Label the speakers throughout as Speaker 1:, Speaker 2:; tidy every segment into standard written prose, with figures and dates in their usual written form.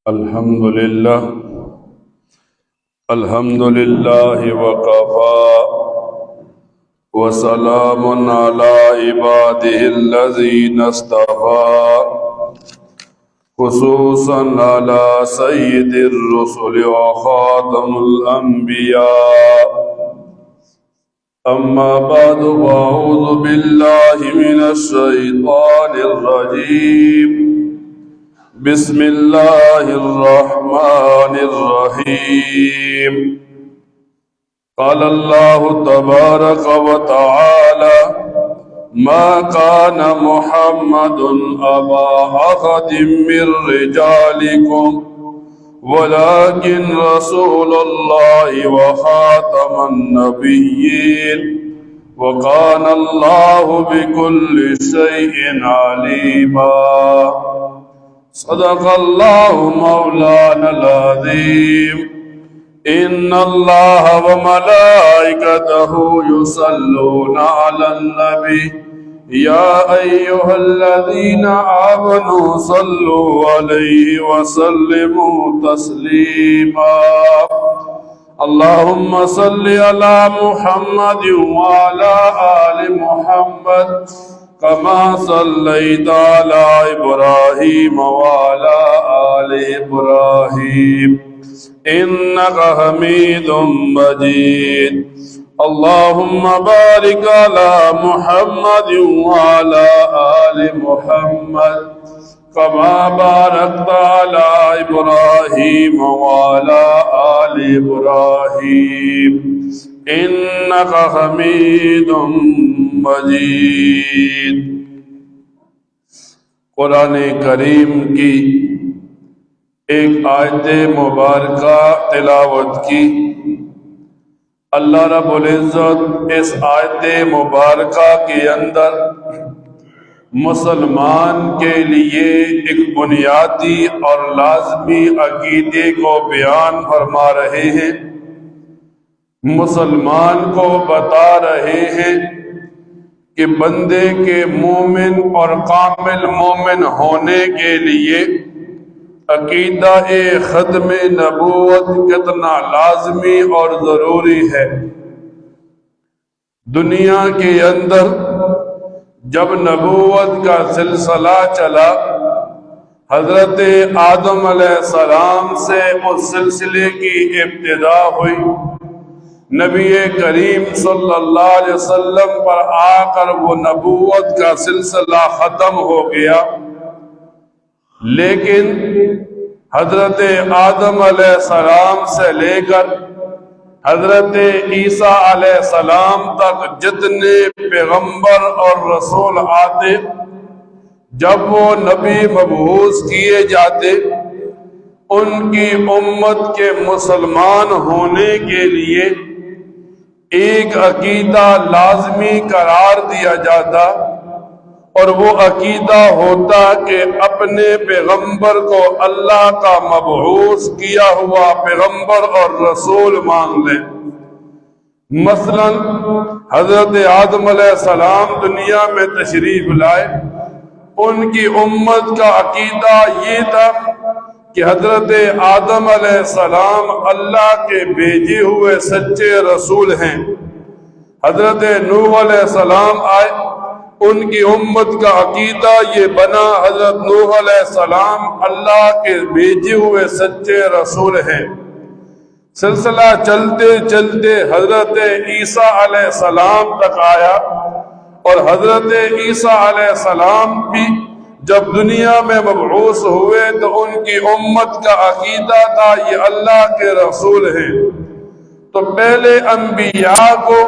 Speaker 1: الحمد لله وكفى وسلام على عباده الذين اصطفى خصوصا على سيد الرسل وخاتم الأنبياء. أما بعد فأعوذ بالله من الشيطان الرجيم. بسم الله الرحمن الرحيم. قال الله تبارك وتعالى: ما كان محمد أبا أحد من رجالكم ولكن رسول الله وخاتم النبيين وكان الله بكل شيء عليما. صدق الله مولانا العظيم. إن الله وملائكته يصلون على النبي يا أيها الذين آمنوا صلوا عليه وسلموا تسليما. اللهم صل على محمد وعلى آل محمد كما صليت على إبراهيم وعلى آل إبراهيم إنك حميد مجيد. اللهم بارك على محمد وعلى آل محمد كما باركت على إبراهيم وعلى آل إبراهيم إنك حميد مجيد. قرآن کریم کی ایک آیت مبارکہ تلاوت کی. اللہ رب العزت اس آیت مبارکہ کے اندر مسلمان کے لیے ایک بنیادی اور لازمی عقیدے کو بیان فرما رہے ہیں. مسلمان کو بتا رہے ہیں کہ بندے کے مومن اور کامل مومن ہونے کے لیے عقیدہ ختم نبوت کتنا لازمی اور ضروری ہے. دنیا کے اندر جب نبوت کا سلسلہ چلا، حضرت آدم علیہ السلام سے اس سلسلے کی ابتدا ہوئی. نبی کریم صلی اللہ علیہ وسلم پر آ کر وہ نبوت کا سلسلہ ختم ہو گیا. لیکن حضرت آدم علیہ السلام سے لے کر حضرت عیسیٰ علیہ السلام تک جتنے پیغمبر اور رسول آتے، جب وہ نبی مبعوث کیے جاتے، ان کی امت کے مسلمان ہونے کے لیے ایک عقیدہ لازمی قرار دیا جاتا، اور وہ عقیدہ ہوتا کہ اپنے پیغمبر کو اللہ کا مبعوث کیا ہوا پیغمبر اور رسول مان لیں. مثلا حضرت آدم علیہ السلام دنیا میں تشریف لائے، ان کی امت کا عقیدہ یہ تھا کہ حضرت آدم علیہ السلام اللہ کے بھیجے ہوئے سچے رسول ہیں. حضرت نوح علیہ السلام آئے، ان کی امت کا عقیدہ یہ بنا حضرت نوح علیہ السلام اللہ کے بھیجے ہوئے سچے رسول ہیں. سلسلہ چلتے چلتے حضرت عیسیٰ علیہ السلام تک آیا، اور حضرت عیسیٰ علیہ السلام بھی جب دنیا میں مبعوث ہوئے تو ان کی امت کا عقیدہ تھا یہ اللہ کے رسول ہیں. تو پہلے انبیاء کو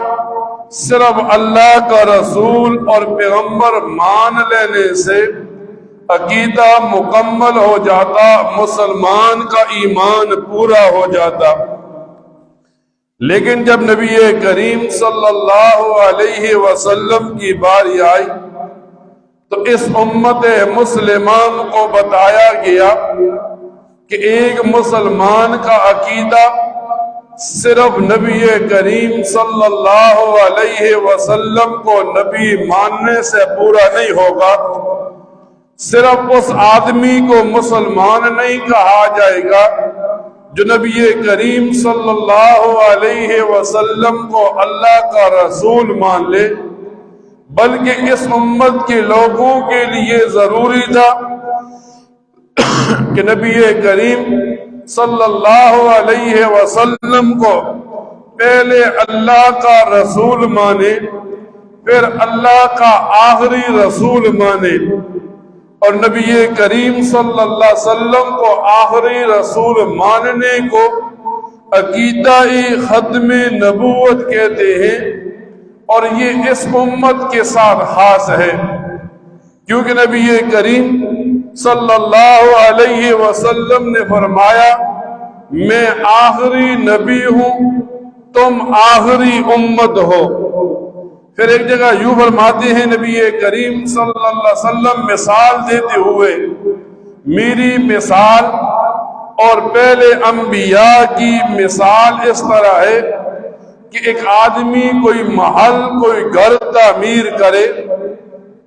Speaker 1: صرف اللہ کا رسول اور پیغمبر مان لینے سے عقیدہ مکمل ہو جاتا، مسلمان کا ایمان پورا ہو جاتا. لیکن جب نبی کریم صلی اللہ علیہ وسلم کی باری آئی تو اس امت مسلمان کو بتایا گیا کہ ایک مسلمان کا عقیدہ صرف نبی کریم صلی اللہ علیہ وسلم کو نبی ماننے سے پورا نہیں ہوگا، صرف اس آدمی کو مسلمان نہیں کہا جائے گا جو نبی کریم صلی اللہ علیہ وسلم کو اللہ کا رسول مان لے، بلکہ اس امت کے لوگوں کے لیے ضروری تھا کہ نبی کریم صلی اللہ علیہ وسلم کو پہلے اللہ کا رسول مانے، پھر اللہ کا آخری رسول مانے، اور نبی کریم صلی اللہ علیہ وسلم کو آخری رسول ماننے کو عقیدہ ختم نبوت کہتے ہیں، اور یہ اس امت کے ساتھ خاص ہے، کیونکہ نبی کریم صلی اللہ علیہ وسلم نے فرمایا میں آخری نبی ہوں، تم آخری امت ہو۔ پھر ایک جگہ یوں فرماتے ہیں نبی کریم صلی اللہ علیہ وسلم مثال دیتے ہوئے، میری مثال اور پہلے انبیاء کی مثال اس طرح ہے کہ ایک آدمی کوئی محل، کوئی گھر تعمیر کرے،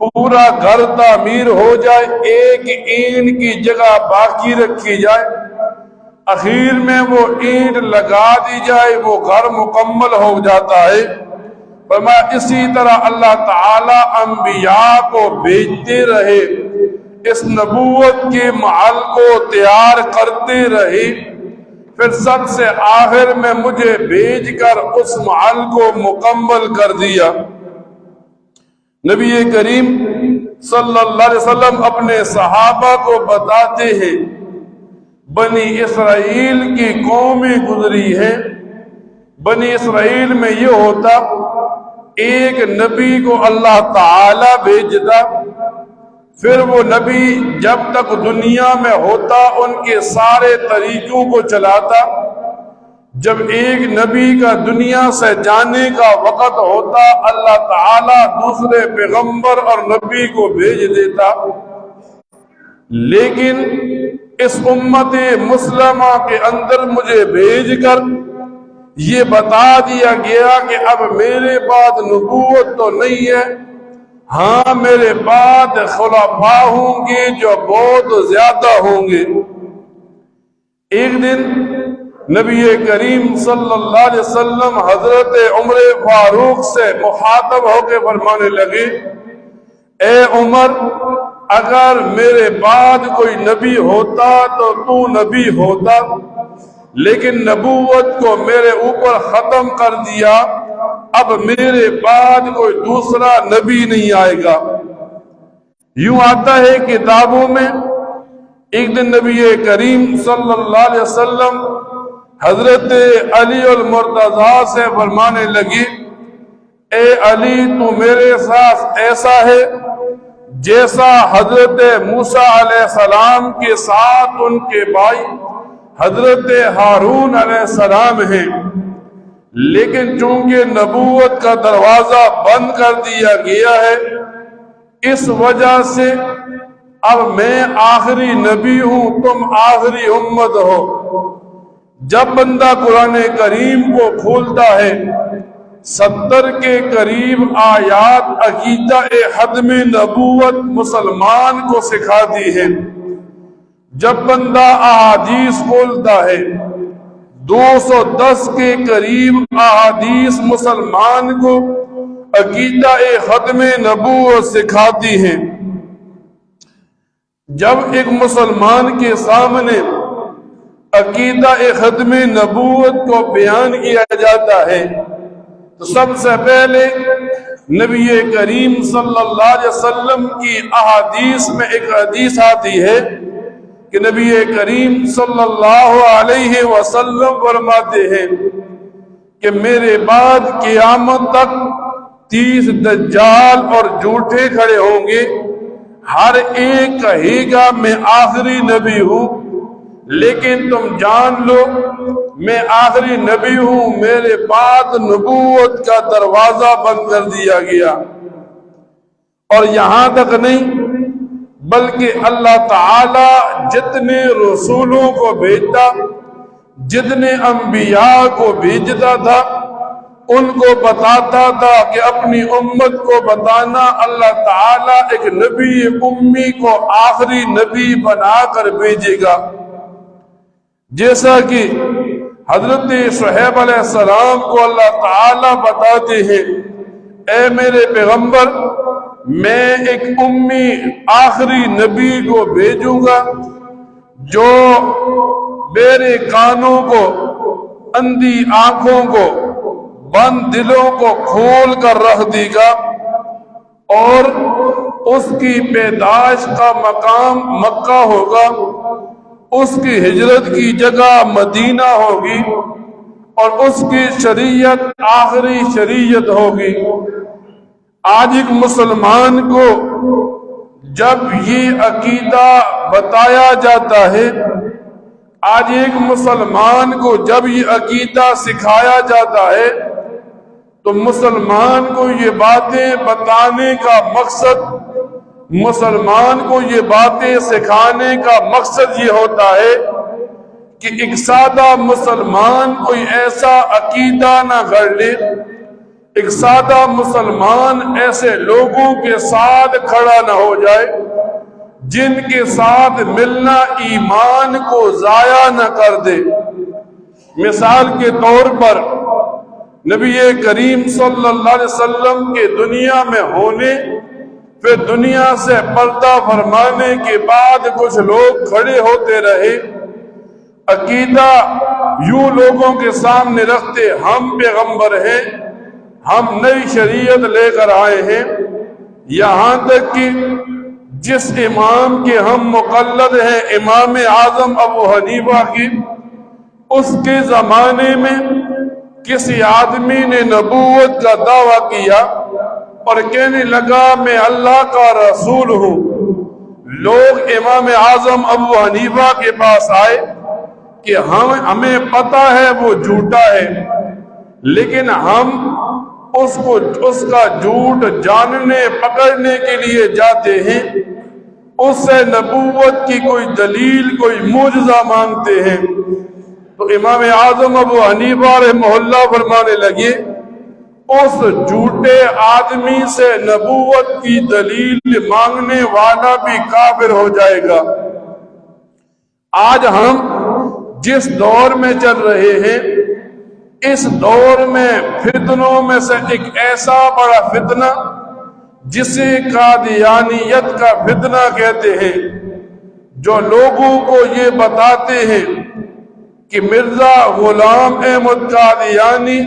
Speaker 1: پورا گھر تعمیر ہو جائے، ایک اینٹ کی جگہ باقی رکھی جائے، اخیر میں وہ اینٹ لگا دی جائے، وہ گھر مکمل ہو جاتا ہے۔ فرمایا اسی طرح اللہ تعالی انبیاء کو بھیجتے رہے، اس نبوت کے محل کو تیار کرتے رہے، پھر سب سے آخر میں مجھے بھیج کر اس محل کو مکمل کر دیا۔ نبی کریم صلی اللہ علیہ وسلم اپنے صحابہ کو بتاتے ہیں بنی اسرائیل کی قومیں گزری ہیں، بنی اسرائیل میں یہ ہوتا ایک نبی کو اللہ تعالی بھیجتا، پھر وہ نبی جب تک دنیا میں ہوتا ان کے سارے طریقوں کو چلاتا، جب ایک نبی کا دنیا سے جانے کا وقت ہوتا اللہ تعالی دوسرے پیغمبر اور نبی کو بھیج دیتا۔ لیکن اس امت مسلمہ کے اندر مجھے بھیج کر یہ بتا دیا گیا کہ اب میرے بعد نبوت تو نہیں ہے، ہاں میرے بعد خلفاء ہوں گے جو بہت زیادہ ہوں گے۔ ایک دن نبی کریم صلی اللہ علیہ وسلم حضرت عمر فاروق سے مخاطب ہو کے فرمانے لگے، اے عمر، اگر میرے بعد کوئی نبی ہوتا تو تو نبی ہوتا، لیکن نبوت کو میرے اوپر ختم کر دیا، اب میرے بعد کوئی دوسرا نبی نہیں آئے گا۔ یوں آتا ہے کتابوں میں، ایک دن نبی کریم صلی اللہ علیہ وسلم حضرت علی المرتضیٰ سے فرمانے لگی، اے علی تو میرے ساتھ ایسا ہے جیسا حضرت موسیٰ علیہ السلام کے ساتھ ان کے بھائی حضرت ہارون علیہ السلام ہیں، لیکن چونکہ نبوت کا دروازہ بند کر دیا گیا ہے، اس وجہ سے اب میں آخری نبی ہوں، تم آخری امت ہو۔ جب بندہ قرآن کریم کو کھولتا ہے 70 کے قریب آیات عقیدہ ختم نبوت مسلمان کو سکھاتی ہے۔ جب بندہ احادیث کھولتا ہے 210 کے قریب احادیث مسلمان کو عقیدہ ختم نبوت سکھاتی ہے۔ جب ایک مسلمان کے سامنے عقیدہ ختم نبوت کو بیان کیا جاتا ہے تو سب سے پہلے نبی کریم صلی اللہ علیہ وسلم کی احادیث میں ایک حدیث آتی ہے کہ نبی کریم صلی اللہ علیہ وسلم فرماتے ہیں کہ میرے بعد قیامت تک 30 دجال اور جھوٹے کھڑے ہوں گے، ہر ایک کہے گا میں آخری نبی ہوں، لیکن تم جان لو میں آخری نبی ہوں، میرے بعد نبوت کا دروازہ بند کر دیا گیا۔ اور یہاں تک نہیں بلکہ اللہ تعالی جتنے رسولوں کو بھیجتا، جتنے انبیاء کو بھیجتا تھا، ان کو بتاتا تھا کہ اپنی امت کو بتانا اللہ تعالیٰ ایک نبی امی کو آخری نبی بنا کر بھیجے گا. جیسا کہ حضرت شعیب علیہ السلام کو اللہ تعالیٰ بتاتے ہیں اے میرے پیغمبر میں ایک امی آخری نبی کو بھیجوں گا جو میرے کانوں کو، اندھی آنکھوں کو، بند دلوں کو کھول کر رکھ دے گا، اور اس کی پیدائش کا مقام مکہ ہوگا، اس کی ہجرت کی جگہ مدینہ ہوگی، اور اس کی شریعت آخری شریعت ہوگی. آج ایک مسلمان کو جب یہ عقیدہ بتایا جاتا ہے، آج ایک مسلمان کو جب یہ عقیدہ سکھایا جاتا ہے، تو مسلمان کو یہ باتیں بتانے کا مقصد، مسلمان کو یہ باتیں سکھانے کا مقصد یہ ہوتا ہے کہ ایک سادہ مسلمان کوئی ایسا عقیدہ نہ گھڑ لے، ایک سادہ مسلمان ایسے لوگوں کے ساتھ کھڑا نہ ہو جائے جن کے ساتھ ملنا ایمان کو ضائع نہ کر دے. مثال کے طور پر نبی کریم صلی اللہ علیہ وسلم کے دنیا میں ہونے، پھر دنیا سے پردہ فرمانے کے بعد کچھ لوگ کھڑے ہوتے رہے، عقیدہ یوں لوگوں کے سامنے رکھتے ہم پیغمبر ہیں، ہم نئی شریعت لے کر آئے ہیں، یہاں تک کہ جس امام کے ہم مقلد ہیں امام اعظم ابو حنیفہ کی، اس کے زمانے میں کسی آدمی نے نبوت کا دعویٰ کیا اور کہنے لگا میں اللہ کا رسول ہوں. لوگ امام اعظم ابو حنیفہ کے پاس آئے کہ ہمیں پتہ ہے وہ جھوٹا ہے، لیکن ہم اس کا جھوٹ جاننے پکڑنے کے لیے جاتے ہیں، اس سے نبوت کی کوئی دلیل، کوئی معجزہ مانگتے ہیں. تو امام اعظم ابو حنیفہ رحمہ اللہ فرمانے لگے اس جھوٹے آدمی سے نبوت کی دلیل مانگنے والا بھی کافر ہو جائے گا. آج ہم جس دور میں چل رہے ہیں، اس دور میں فتنوں میں سے ایک ایسا بڑا فتنہ جسے قادیانیت کا فتنہ کہتے ہیں، جو لوگوں کو یہ بتاتے ہیں کہ مرزا غلام احمد قادیانی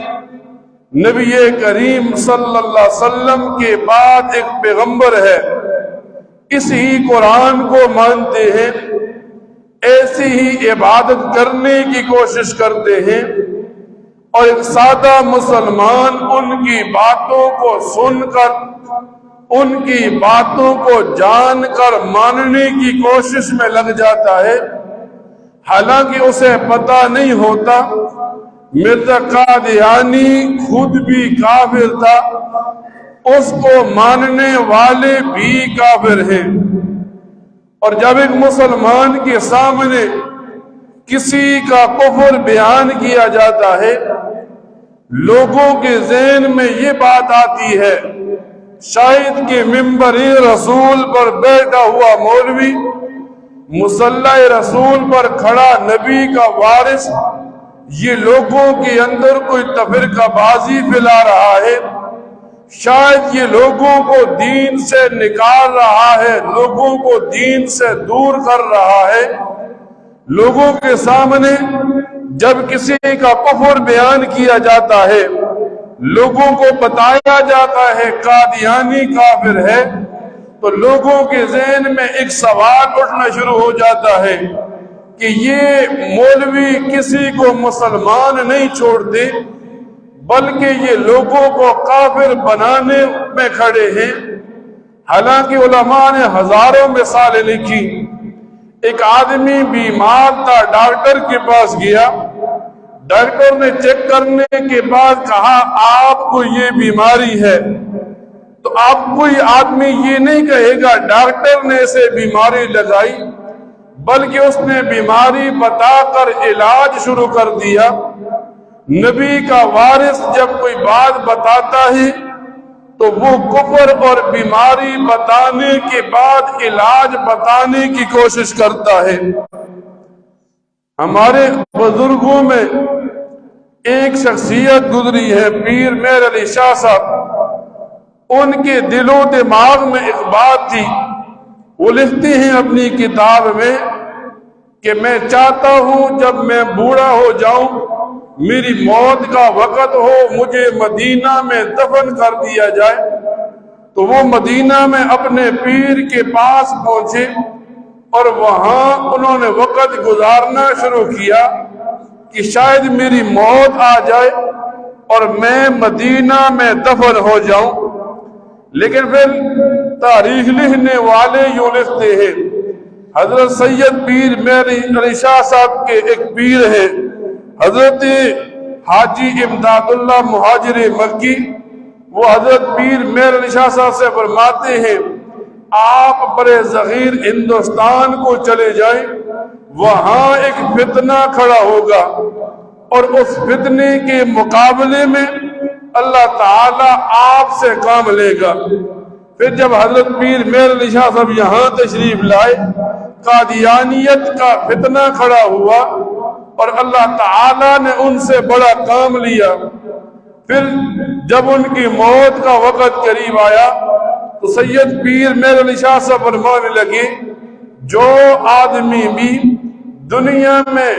Speaker 1: نبی کریم صلی اللہ علیہ وسلم کے بعد ایک پیغمبر ہے، اسی قرآن کو مانتے ہیں، ایسی ہی عبادت کرنے کی کوشش کرتے ہیں، اور ایک سادہ مسلمان ان کی باتوں کو سن کر، ان کی باتوں کو جان کر ماننے کی کوشش میں لگ جاتا ہے، حالانکہ اسے پتہ نہیں ہوتا مرزا قادیانی خود بھی کافر تھا، اس کو ماننے والے بھی کافر ہیں. اور جب ایک مسلمان کے سامنے کسی کا کفر بیان کیا جاتا ہے، لوگوں کے ذہن میں یہ بات آتی ہے شاید کہ منبر رسول پر بیٹھا ہوا مولوی، مصلی رسول پر کھڑا نبی کا وارث، یہ لوگوں کے اندر کوئی تفرقہ بازی پھیلا رہا ہے، شاید یہ لوگوں کو دین سے نکال رہا ہے، لوگوں کو دین سے دور کر رہا ہے. لوگوں کے سامنے جب کسی کا کفر بیان کیا جاتا ہے، لوگوں کو بتایا جاتا ہے قادیانی کافر ہے، تو لوگوں کے ذہن میں ایک سوال اٹھنا شروع ہو جاتا ہے کہ یہ مولوی کسی کو مسلمان نہیں چھوڑتے، بلکہ یہ لوگوں کو کافر بنانے میں کھڑے ہیں. حالانکہ علماء نے ہزاروں مثالیں لکھی. ایک آدمی بیمار تھا، ڈاکٹر کے پاس گیا، ڈاکٹر نے چیک کرنے کے بعد کہا آپ کو یہ بیماری ہے. تو اب کوئی آدمی یہ نہیں کہے گا ڈاکٹر نے اسے بیماری لگائی، بلکہ اس نے بیماری بتا کر علاج شروع کر دیا. نبی کا وارث جب کوئی بات بتاتا ہے تو وہ کفر اور بیماری بتانے کے بعد علاج بتانے کی کوشش کرتا ہے۔ ہمارے بزرگوں میں ایک شخصیت گزری ہے، پیر مہر علی شاہ صاحب۔ ان کے دل و دماغ میں ایک بات تھی، وہ لکھتے ہیں اپنی کتاب میں کہ میں چاہتا ہوں جب میں بوڑھا ہو جاؤں، میری موت کا وقت ہو، مجھے مدینہ میں دفن کر دیا جائے۔ تو وہ مدینہ میں اپنے پیر کے پاس پہنچے اور وہاں انہوں نے وقت گزارنا شروع کیا کہ شاید میری موت آ جائے اور میں مدینہ میں دفن ہو جاؤں۔ لیکن پھر تاریخ لکھنے والے یوں لکھتے ہیں، حضرت سید پیر مہر علی شاہ صاحب کے ایک پیر ہیں حضرت حاجی امداد اللہ مہاجر مکی، وہ حضرت پیر مہر علی شاہ صاحب سے فرماتے ہیں آپ برے صغیر ہندوستان کو چلے جائیں، وہاں ایک فتنہ کھڑا ہوگا اور اس فتنے کے مقابلے میں اللہ تعالیٰ آپ سے کام لے گا۔ پھر جب حضرت پیر مہر علی شاہ صاحب یہاں تشریف لائے، قادیانیت کا فتنہ کھڑا ہوا اور اللہ تعالیٰ نے ان سے بڑا کام لیا۔ پھر جب ان کی موت کا وقت قریب آیا تو سید پیر مہر علی شاہ صاحب فرمانے لگے، جو آدمی بھی دنیا میں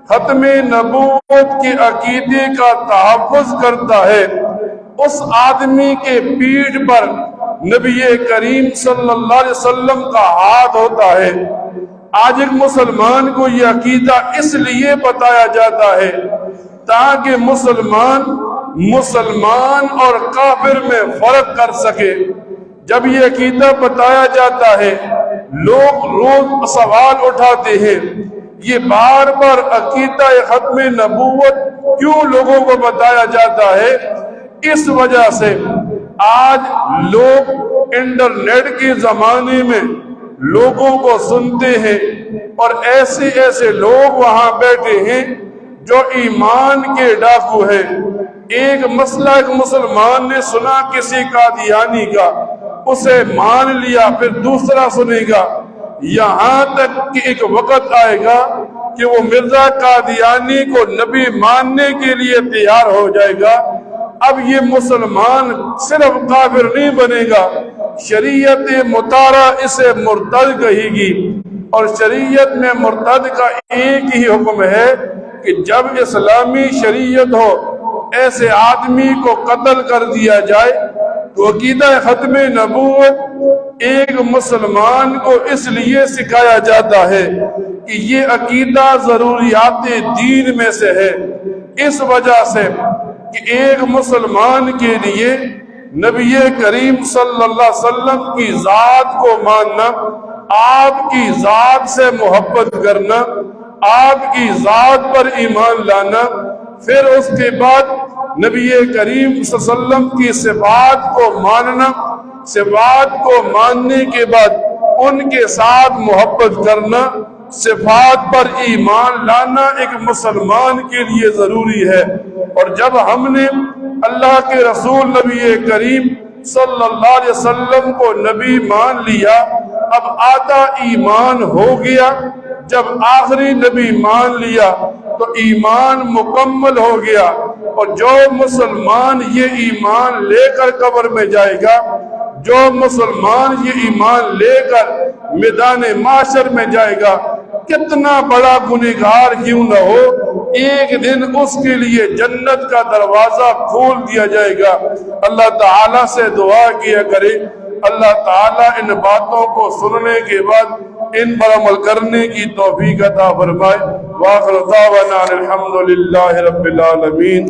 Speaker 1: ختم نبوت کے عقیدے کا تحفظ کرتا ہے، اس آدمی کے پیٹھ پر نبی کریم صلی اللہ علیہ وسلم کا ہاتھ ہوتا ہے۔ آج ایک مسلمان کو یہ عقیدہ اس لیے بتایا جاتا ہے تاکہ مسلمان اور کافر میں فرق کر سکے۔ جب یہ عقیدہ بتایا جاتا ہے، لوگ روز سوال اٹھاتے ہیں یہ بار بار عقیدہ ختم نبوت کیوں لوگوں کو بتایا جاتا ہے؟ اس وجہ سے آج لوگ انٹرنیٹ کے زمانے میں لوگوں کو سنتے ہیں اور ایسے ایسے لوگ وہاں بیٹھے ہیں جو ایمان کے ڈاکو ہیں۔ ایک مسئلہ ایک مسلمان نے سنا کسی قادیانی کا، اسے مان لیا، پھر دوسرا سنے گا، یہاں تک کہ ایک وقت آئے گا کہ وہ مرزا قادیانی کو نبی ماننے کے لیے تیار ہو جائے گا۔ اب یہ مسلمان صرف کافر نہیں بنے گا، شریعت مطالعہ اسے مرتد کہے گی، اور شریعت میں مرتد کا ایک ہی حکم ہے کہ جب اسلامی شریعت ہو ایسے آدمی کو قتل کر دیا جائے۔ تو عقیدہ ختم نبوت ایک مسلمان کو اس لیے سکھایا جاتا ہے کہ یہ عقیدہ ضروریات دین میں سے ہے، اس وجہ سے کہ ایک مسلمان کے لیے نبی کریم صلی اللہ علیہ وسلم کی ذات کو ماننا، آپ کی ذات سے محبت کرنا، آپ کی ذات پر ایمان لانا، پھر اس کے بعد نبی کریم صلی اللہ علیہ وسلم کی صفات کو ماننا، صفات کو ماننے کے بعد ان کے ساتھ محبت کرنا، صفات پر ایمان لانا ایک مسلمان کے لیے ضروری ہے۔ اور جب ہم نے اللہ کے رسول نبی کریم صلی اللہ علیہ وسلم کو نبی مان لیا، اب آدھا ایمان ہو گیا۔ جب آخری نبی مان لیا تو ایمان مکمل ہو گیا، اور جو مسلمان یہ ایمان لے کر قبر میں جائے گا، جو مسلمان یہ ایمان لے کر میدان محشر میں جائے گا، کتنا بڑا گنہگار کیوں نہ ہو، ایک دن اس کے لیے جنت کا دروازہ کھول دیا جائے گا۔ اللہ تعالیٰ سے دعا کیا کرے اللہ تعالیٰ ان باتوں کو سننے کے بعد ان پر عمل کرنے کی توفیق عطا فرمائے۔ وآخر دعوانا الحمدللہ رب العالمین۔